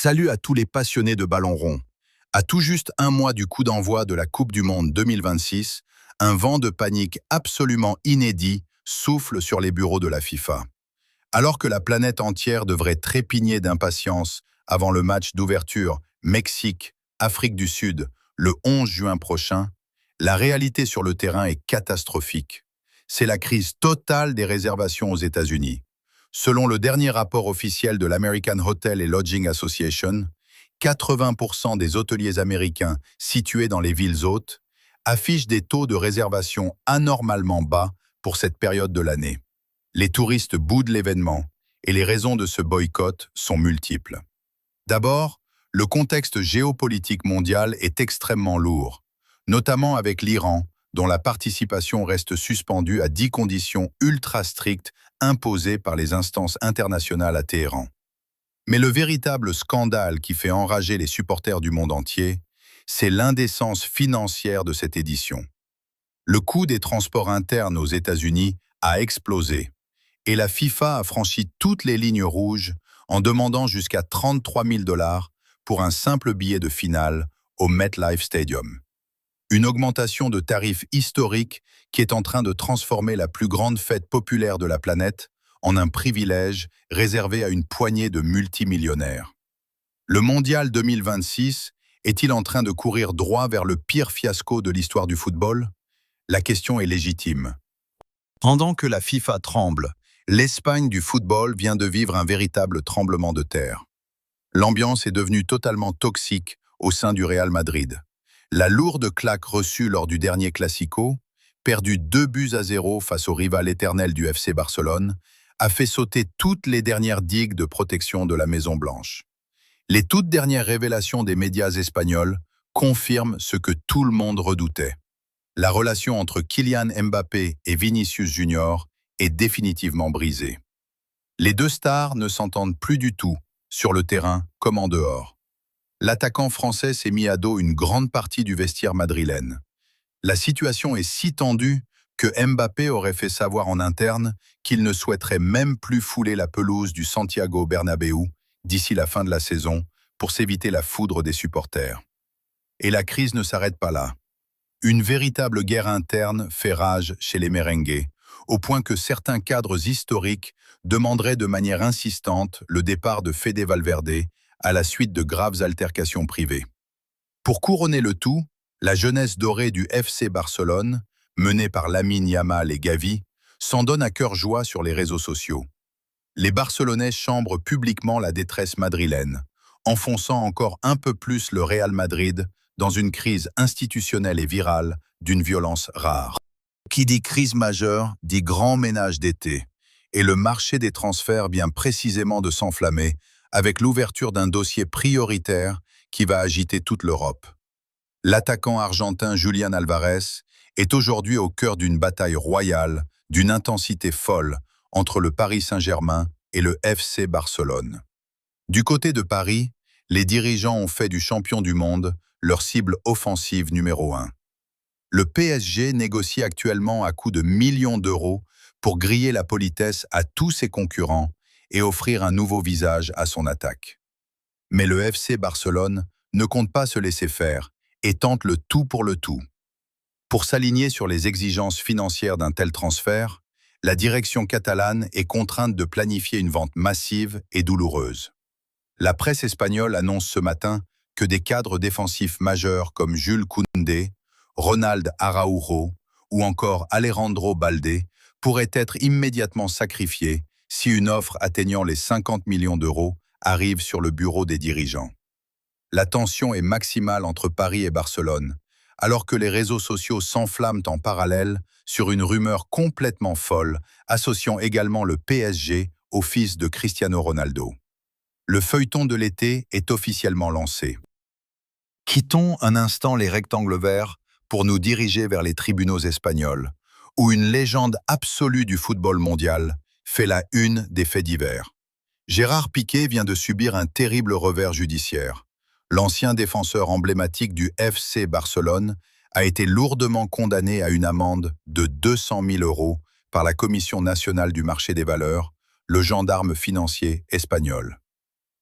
Salut à tous les passionnés de ballon rond. À tout juste un mois du coup d'envoi de la Coupe du Monde 2026, un vent de panique absolument inédit souffle sur les bureaux de la FIFA. Alors que la planète entière devrait trépigner d'impatience avant le match d'ouverture Mexique-Afrique du Sud le 11 juin prochain, la réalité sur le terrain est catastrophique. C'est la crise totale des réservations aux États-Unis. Selon le dernier rapport officiel de l'American Hotel and Lodging Association, 80% des hôteliers américains situés dans les villes hôtes affichent des taux de réservation anormalement bas pour cette période de l'année. Les touristes boudent l'événement et les raisons de ce boycott sont multiples. D'abord, le contexte géopolitique mondial est extrêmement lourd, notamment avec l'Iran, dont la participation reste suspendue à 10 conditions ultra strictes imposées par les instances internationales à Téhéran. Mais le véritable scandale qui fait enrager les supporters du monde entier, c'est l'indécence financière de cette édition. Le coût des transports internes aux États-Unis a explosé et la FIFA a franchi toutes les lignes rouges en demandant jusqu'à 33 000 $ pour un simple billet de finale au MetLife Stadium. Une augmentation de tarifs historique qui est en train de transformer la plus grande fête populaire de la planète en un privilège réservé à une poignée de multimillionnaires. Le Mondial 2026 est-il en train de courir droit vers le pire fiasco de l'histoire du football? La question est légitime. Pendant que la FIFA tremble, l'Espagne du football vient de vivre un véritable tremblement de terre. L'ambiance est devenue totalement toxique au sein du Real Madrid. La lourde claque reçue lors du dernier Classico, perdu 2-0 face au rival éternel du FC Barcelone, a fait sauter toutes les dernières digues de protection de la Maison-Blanche. Les toutes dernières révélations des médias espagnols confirment ce que tout le monde redoutait. La relation entre Kylian Mbappé et Vinicius Junior est définitivement brisée. Les deux stars ne s'entendent plus du tout, sur le terrain comme en dehors. L'attaquant français s'est mis à dos une grande partie du vestiaire madrilène. La situation est si tendue que Mbappé aurait fait savoir en interne qu'il ne souhaiterait même plus fouler la pelouse du Santiago Bernabéu d'ici la fin de la saison pour s'éviter la foudre des supporters. Et la crise ne s'arrête pas là. Une véritable guerre interne fait rage chez les merengues, au point que certains cadres historiques demanderaient de manière insistante le départ de Fede Valverde à la suite de graves altercations privées. Pour couronner le tout, la jeunesse dorée du FC Barcelone, menée par Lamine Yamal et Gavi, s'en donne à cœur joie sur les réseaux sociaux. Les Barcelonais chambrent publiquement la détresse madrilène, enfonçant encore un peu plus le Real Madrid dans une crise institutionnelle et virale d'une violence rare. Qui dit crise majeure dit grand ménage d'été, et le marché des transferts vient précisément de s'enflammer avec l'ouverture d'un dossier prioritaire qui va agiter toute l'Europe. L'attaquant argentin Julián Álvarez est aujourd'hui au cœur d'une bataille royale, d'une intensité folle, entre le Paris Saint-Germain et le FC Barcelone. Du côté de Paris, les dirigeants ont fait du champion du monde leur cible offensive numéro 1. Le PSG négocie actuellement à coups de millions d'euros pour griller la politesse à tous ses concurrents et offrir un nouveau visage à son attaque. Mais le FC Barcelone ne compte pas se laisser faire et tente le tout pour le tout. Pour s'aligner sur les exigences financières d'un tel transfert, la direction catalane est contrainte de planifier une vente massive et douloureuse. La presse espagnole annonce ce matin que des cadres défensifs majeurs comme Jules Koundé, Ronald Araujo ou encore Alejandro Balde pourraient être immédiatement sacrifiés si une offre atteignant les 50 millions d'euros arrive sur le bureau des dirigeants. La tension est maximale entre Paris et Barcelone, alors que les réseaux sociaux s'enflamment en parallèle sur une rumeur complètement folle associant également le PSG au fils de Cristiano Ronaldo. Le feuilleton de l'été est officiellement lancé. Quittons un instant les rectangles verts pour nous diriger vers les tribunaux espagnols, où une légende absolue du football mondial fait la une des faits divers. Gérard Piqué vient de subir un terrible revers judiciaire. L'ancien défenseur emblématique du FC Barcelone a été lourdement condamné à une amende de 200 000 € par la Commission nationale du marché des valeurs, le gendarme financier espagnol.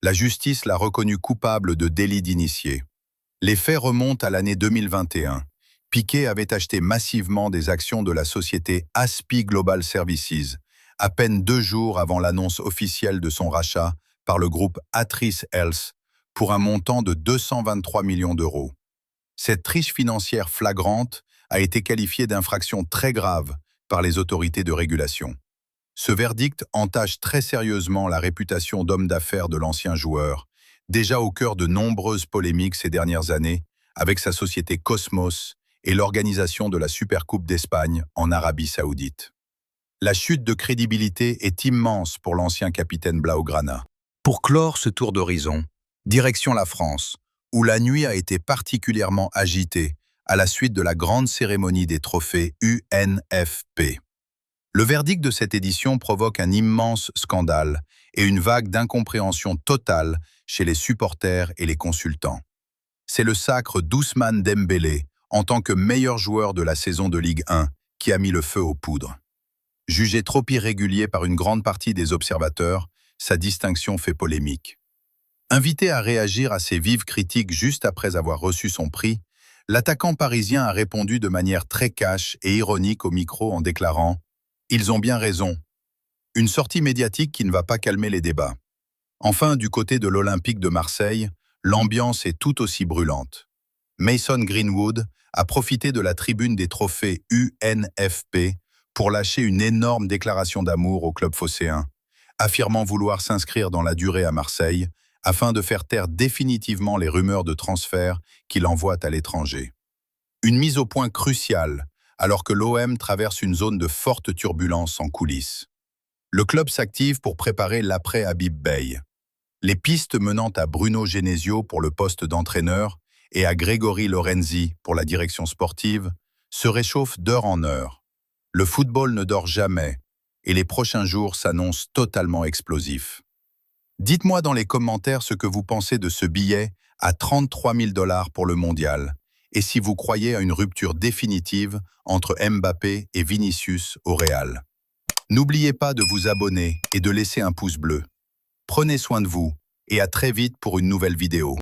La justice l'a reconnu coupable de délit d'initié. Les faits remontent à l'année 2021. Piqué avait acheté massivement des actions de la société Aspi Global Services, à peine 2 jours avant l'annonce officielle de son rachat par le groupe Atrice Health, pour un montant de 223 millions d'euros. Cette triche financière flagrante a été qualifiée d'infraction très grave par les autorités de régulation. Ce verdict entache très sérieusement la réputation d'homme d'affaires de l'ancien joueur, déjà au cœur de nombreuses polémiques ces dernières années, avec sa société Cosmos et l'organisation de la Supercoupe d'Espagne en Arabie Saoudite. La chute de crédibilité est immense pour l'ancien capitaine Blaugrana. Pour clore ce tour d'horizon, direction la France, où la nuit a été particulièrement agitée à la suite de la grande cérémonie des trophées UNFP. Le verdict de cette édition provoque un immense scandale et une vague d'incompréhension totale chez les supporters et les consultants. C'est le sacre d'Ousmane Dembélé, en tant que meilleur joueur de la saison de Ligue 1, qui a mis le feu aux poudres. Jugé trop irrégulier par une grande partie des observateurs, sa distinction fait polémique. Invité à réagir à ces vives critiques juste après avoir reçu son prix, l'attaquant parisien a répondu de manière très cash et ironique au micro en déclarant « Ils ont bien raison ». Une sortie médiatique qui ne va pas calmer les débats. Enfin, du côté de l'Olympique de Marseille, l'ambiance est tout aussi brûlante. Mason Greenwood a profité de la tribune des trophées UNFP pour lâcher une énorme déclaration d'amour au club phocéen, affirmant vouloir s'inscrire dans la durée à Marseille afin de faire taire définitivement les rumeurs de transfert qui l'envoient à l'étranger. Une mise au point cruciale alors que l'OM traverse une zone de forte turbulence en coulisses. Le club s'active pour préparer l'après Habib Beye. Les pistes menant à Bruno Genesio pour le poste d'entraîneur et à Grégory Lorenzi pour la direction sportive se réchauffent d'heure en heure. Le football ne dort jamais et les prochains jours s'annoncent totalement explosifs. Dites-moi dans les commentaires ce que vous pensez de ce billet à 33 000 $ pour le mondial et si vous croyez à une rupture définitive entre Mbappé et Vinicius au Real. N'oubliez pas de vous abonner et de laisser un pouce bleu. Prenez soin de vous et à très vite pour une nouvelle vidéo.